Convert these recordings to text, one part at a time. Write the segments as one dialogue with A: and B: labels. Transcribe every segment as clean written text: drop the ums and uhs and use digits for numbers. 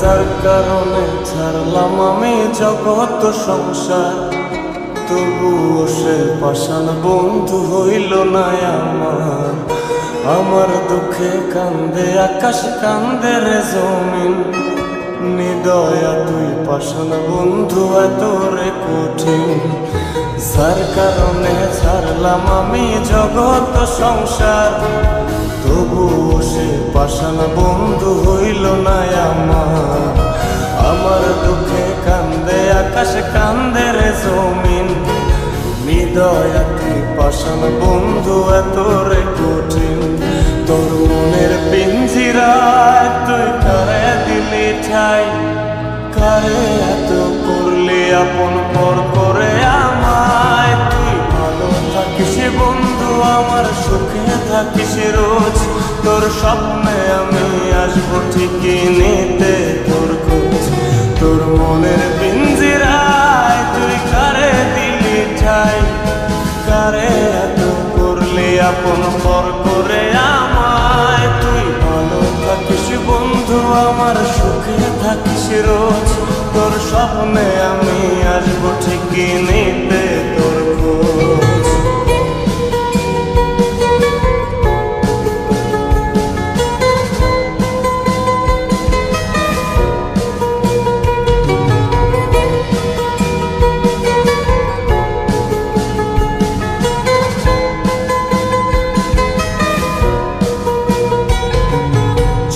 A: যার কারণে ছাড়লাম আমি জগৎ সংসার, তবুও সে পাষাণ বন্ধু হইল না আমার। আমার দুঃখে কান্দে আকাশ, কান্দে রে জমিন, নিদয়া তুই পাষাণ বন্ধু এত রে কঠিন। যার কারণে ছাড়লাম আমি জগৎ সংসার, তবুও সে পাষাণ বন্ধু হইল না আমার। আমার দুঃখে কান্দে আকাশ, কান্দে রে জমিন, নিদয়া তুই পাষাণ বন্ধু এত রে কঠিন। তোর মনের পিঞ্জিরায় তুই কারে দিলি ঠাই, কারে এত করলি আপন পর করে আমায়। তুই ভালো থাকিস বন্ধু আমার, সুখে থাকিস রোজ, তোর স্বপ্নে আমি আসবো ঠিকই নিতে তোর খোঁজ। তোর মনের পিঞ্জিরায় তুই কারে দিলি ঠাই, কারে এত করলি আপন পর করে আমায়। তুই ভালো থাকিস বন্ধু আমার, সুখে থাকিস রোজ, তোর স্বপ্নে আমি আসবো ঠিকই নিতে তোর খোঁজ।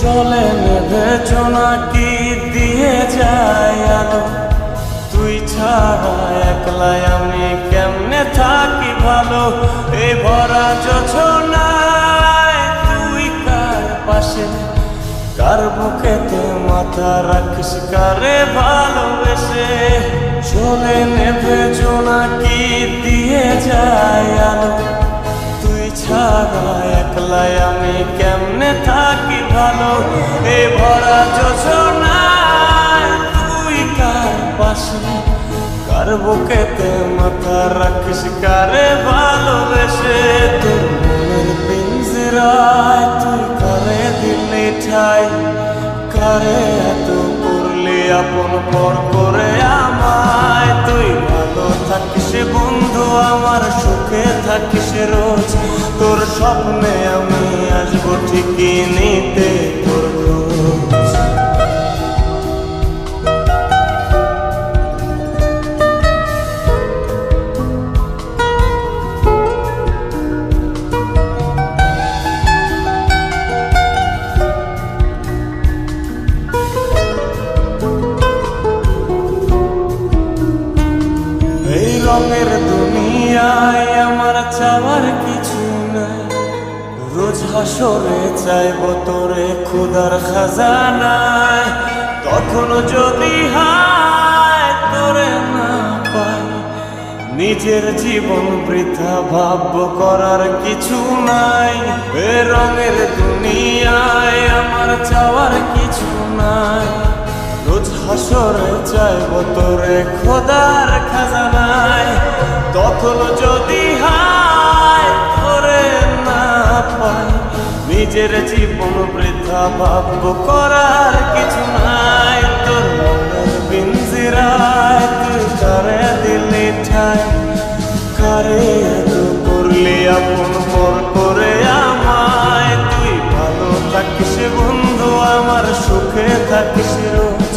A: চলে নেবে জোনাকি দিয়ে যায় আলো, তুই ছাড়া একলাই আমি কেমনে থাকি ভালো। এ ভরা যোছনায় তুই কার পাশে, কার বুকেতে মাথা রাখিস, কারে ভালোবেসে। চলে নেবে জোনাকি দিয়ে যায় আলো, তুই ছাড়া একলাই আমি কেমনে থাকি ভালো। এ ভরা যোছনায় তুই কার পাশে, কার বুকেতে মাথা রাখিস, কারে ভালোবেসে। তোর মনের পিঞ্জিরায় তুই কারে দিলি ঠাই, কারে এত করলি আপন পর করে আমায়। তুই ভালো থাকিস বন্ধু আমার, সুখে থাকিস রোজ, তোর স্বপ্নে আমি আসবো ঠিকই নিতে তোর খোঁজ। এই রঙের দুনিয়ায় আমার চাওয়ার কিছু নাই, রোজ হাসরে চাইব তোরে ক্ষুধার খাজানায়। তখন যদি হায় তোরে না পাই, নিজের জীবন বৃথা ভাবব করার কিছু নাই। এ রঙের দুনিয়ায় আমার চাওয়ার কিছু নাই, রোজ হাসরে চাইব তোরে খোদার খাজানায়। তখন যদি হায় তোরে না পাই, নিজের জীবন বৃথা ভাবব করার কিছু নাই। তোর মনের পিঞ্জিরায় তুই কারে দিলি ঠাই, কারে এত করলি আপন পর করে আমায়। তুই ভালো থাকিস বন্ধু আমার, সুখে থাকিস রোজ,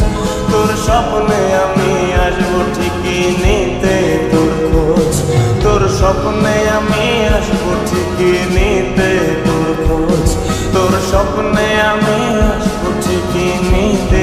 A: তোর স্বপ্নে আমি আসবো ঠিকই নিতে তোর খোঁজ। তোর স্বপ্নে আমি আসবো ঠিকই নিতে তোর খোঁজ, তোর স্বপ্নে আমি আসবো ঠিকই নিতে